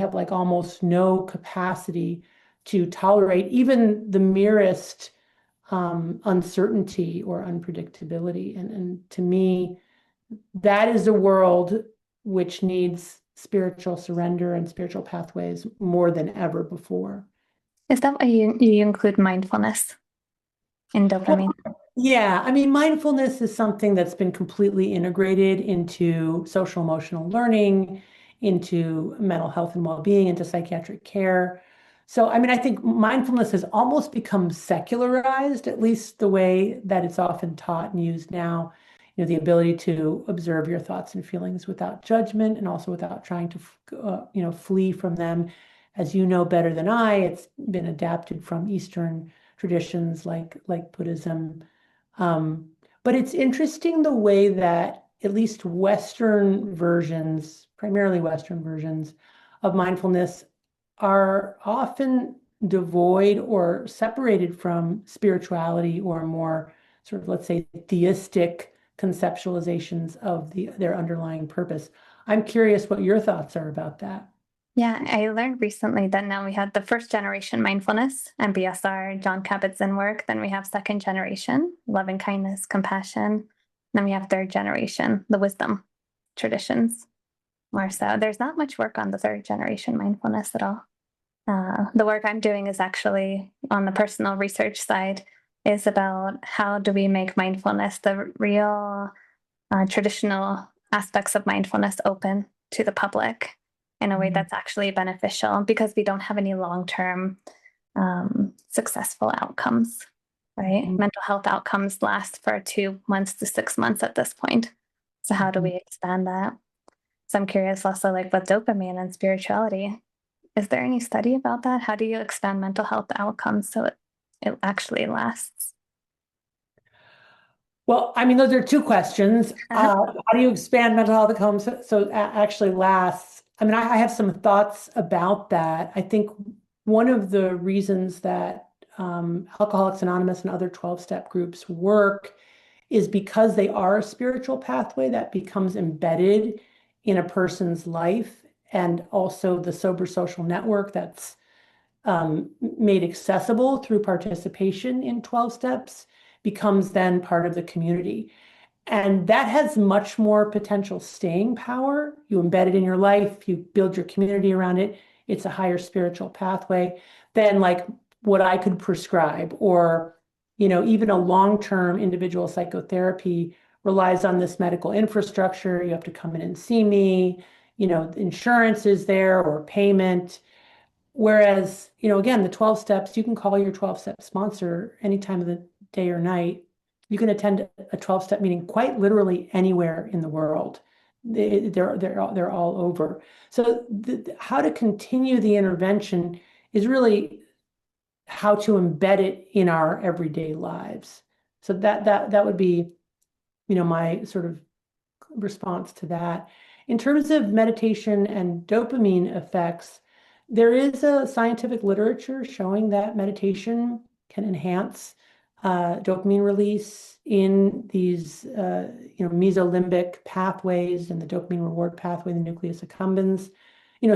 have like almost no capacity to tolerate even the merest uncertainty or unpredictability. And to me, that is a world which needs spiritual surrender and spiritual pathways more than ever before. Is that why you include mindfulness in Well, dopamine? yeah, I mean, mindfulness is something that's been completely integrated into social emotional learning, into mental health and well-being, into psychiatric care. So, I mean, I think mindfulness has almost become secularized, at least the way that it's often taught and used now. The ability to observe your thoughts and feelings without judgment and also without trying to, flee from them. As you know better than I, it's been adapted from Eastern traditions like Buddhism. um, but it's interesting the way that at least Western versions, primarily Western versions of mindfulness, are often devoid or separated from spirituality or more sort of, let's say, theistic conceptualizations of their underlying purpose. I'm curious what your thoughts are about that. Yeah, I learned recently that now we have the first generation mindfulness, MBSR, John Kabat-Zinn work. Then we have second generation, loving kindness, compassion. Then we have third generation, the wisdom traditions. More so, there's not much work on the third generation mindfulness at all. The work I'm doing is actually on the personal research side, is about how do we make mindfulness, the real traditional aspects of mindfulness, open to the public in a way Mhm. that's actually beneficial because we don't have any long-term successful outcomes, right? Mhm. Mental health outcomes last for 2 months to 6 months at this point. So how do Mhm. we expand that? So I'm curious also, like with dopamine and spirituality, is there any study about that? How do you expand mental health outcomes so it actually lasts? Well, I mean, those are two questions. Uh-huh. How do you expand mental health outcomes so it actually lasts? I mean, I have some thoughts about that. I think one of the reasons that Alcoholics Anonymous and other 12-step groups work is because they are a spiritual pathway that becomes embedded in a person's life, and also the sober social network that's made accessible through participation in 12 steps becomes then part of the community. And that has much more potential staying power. You embed it in your life, you build your community around it. It's a higher spiritual pathway than like what I could prescribe, or, even a long-term individual psychotherapy relies on this medical infrastructure. You have to come in and see me, insurance is there or payment. Whereas, again, the 12 steps, you can call your 12-step sponsor any time of the day or night. You can attend a 12-step meeting quite literally anywhere in the world. They're all over. So how to continue the intervention is really how to embed it in our everyday lives. So that would be, my sort of response to that. In terms of meditation and dopamine effects, there is a scientific literature showing that meditation can enhance dopamine release in these, mesolimbic pathways and the dopamine reward pathway, the nucleus accumbens,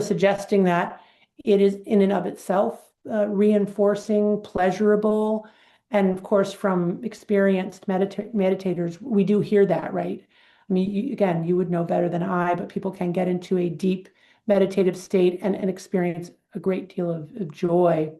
suggesting that it is in and of itself reinforcing, pleasurable. And of course, from experienced meditators, we do hear that, right? I mean, again, you would know better than I, but people can get into a deep meditative state and experience a great deal of joy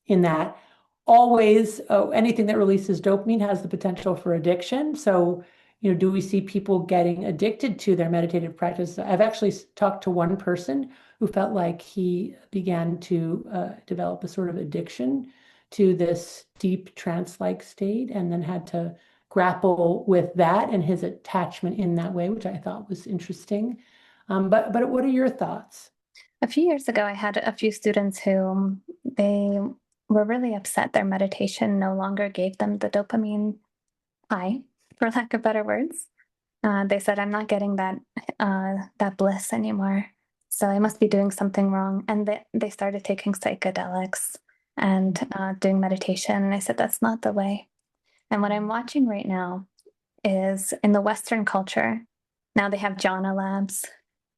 in that. Always, anything that releases dopamine has the potential for addiction. So, do we see people getting addicted to their meditative practice? I've actually talked to one person who felt like he began to develop a sort of addiction to this deep trance-like state, and then had to grapple with that and his attachment in that way, which I thought was interesting. But what are your thoughts? A few years ago, I had a few students who they were really upset their meditation no longer gave them the dopamine high, for lack of better words. They said, "I'm not getting that bliss anymore, so I must be doing something wrong." And they started taking psychedelics and doing meditation. And I said, "That's not the way." And what I'm watching right now is in the Western culture. Now they have jhana labs.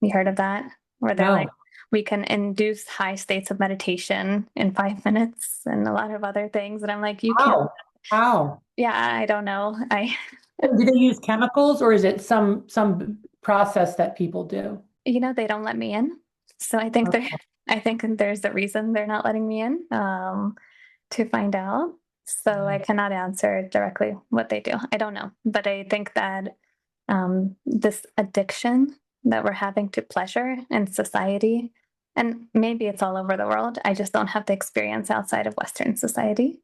You heard of that? Where they're like No. we can induce high states of meditation in 5 minutes and a lot of other things. And I'm like, you can't, How? How? yeah, I don't know. Do they use chemicals or is it some process that people do? They don't let me in. So Okay. I think there's a reason they're not letting me in, to find out. So I cannot answer directly what they do. I don't know. But I think that this addiction that we're having to pleasure in society, and maybe it's all over the world. I just don't have the experience outside of Western society.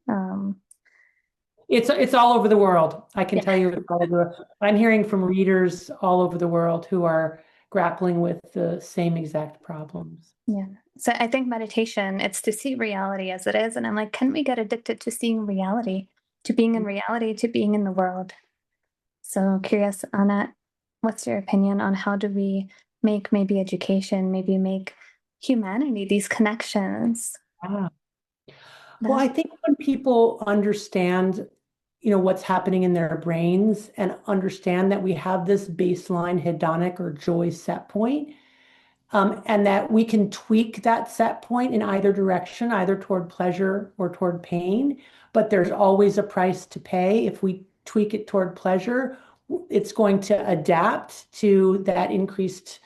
It's all over the world. I can Yeah, tell you it's all over. I'm hearing from readers all over the world who are grappling with the same exact problems. yeah. So I think meditation, it's to see reality as it is. And I'm like, can we get addicted to seeing reality, to being in reality, to being in the world? So curious, Anna, what's your opinion on how do we make maybe education, maybe make humanity, these connections? Yeah. Well, That, I think when people understand, what's happening in their brains and understand that we have this baseline hedonic or joy set point, and that we can tweak that set point in either direction, either toward pleasure or toward pain, but there's always a price to pay. If we tweak it toward pleasure, it's going to adapt to that increased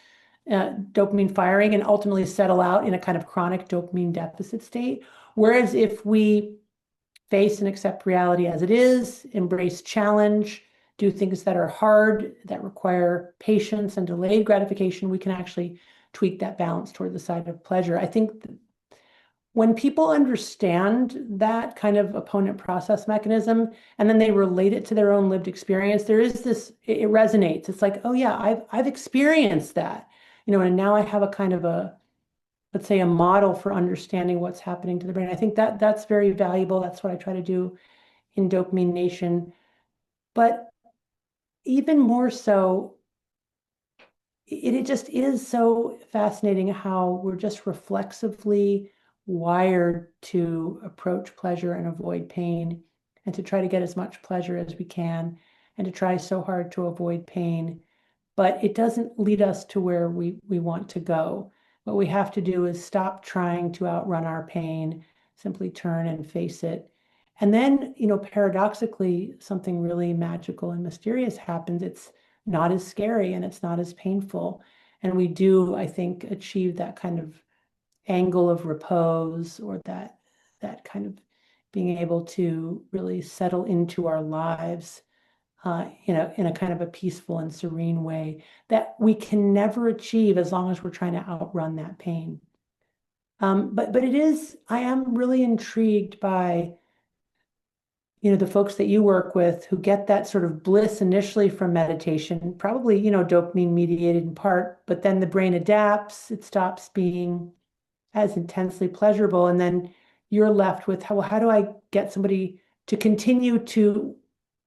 dopamine firing and ultimately settle out in a kind of chronic dopamine deficit state. Whereas if we face and accept reality as it is, embrace challenge, do things that are hard, that require patience and delayed gratification, we can actually tweak that balance toward the side of pleasure. I think when people understand that kind of opponent process mechanism and then they relate it to their own lived experience, there is this, it resonates. It's like, oh yeah, I've experienced that, and now I have a kind of let's say a model for understanding what's happening to the brain. I think that that's very valuable. That's what I try to do in Dopamine Nation. But even more so, it just is so fascinating how we're just reflexively wired to approach pleasure and avoid pain and to try to get as much pleasure as we can and to try so hard to avoid pain. But it doesn't lead us to where we want to go. What we have to do is stop trying to outrun our pain, simply turn and face it. And then, paradoxically, something really magical and mysterious happens. It's not as scary and it's not as painful. And we do, I think, achieve that kind of angle of repose or that kind of being able to really settle into our lives in a kind of a peaceful and serene way that we can never achieve as long as we're trying to outrun that pain. But I am really intrigued by, the folks that you work with who get that sort of bliss initially from meditation, probably, dopamine mediated in part, but then the brain adapts, it stops being as intensely pleasurable. And then you're left with how do I get somebody to continue to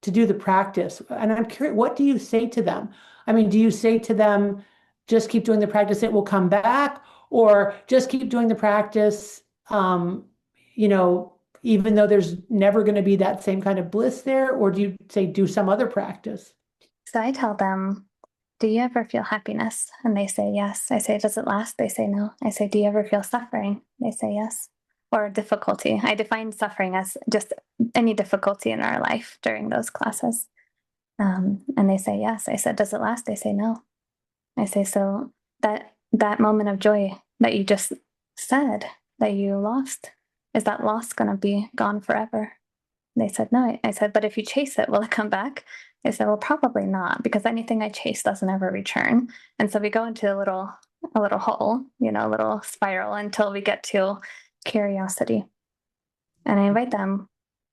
do the practice? And I'm curious, what do you say to them? I mean, do you say to them, just keep doing the practice, it will come back, or just keep doing the practice, you know, even though there's never going to be that same kind of bliss there, or do you say do some other practice? so I tell them, do you ever feel happiness? And they say yes. I say, does it last? They say no. I say, do you ever feel suffering? They say yes. Or difficulty. I define suffering as just any difficulty in our life during those classes. And they say yes. I said, does it last? They say no. I say, so that moment of joy that you just said that you lost, is that loss going to be gone forever? They said no. I said, but if you chase it, will it come back? They said, well, probably not, because anything I chase doesn't ever return. And so we go into a little hole, a little spiral until we get to curiosity. And I invite them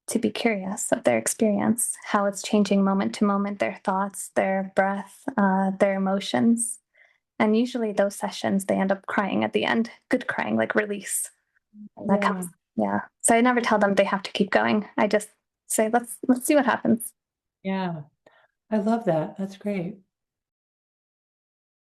to be curious of their experience, how it's changing moment to moment, their thoughts, their breath, their emotions. And usually those sessions, they end up crying at the end, good crying, like release. And that Yeah, comes, yeah. So I never tell them they have to keep going. I just say, let's see what happens. yeah, I love that. That's great.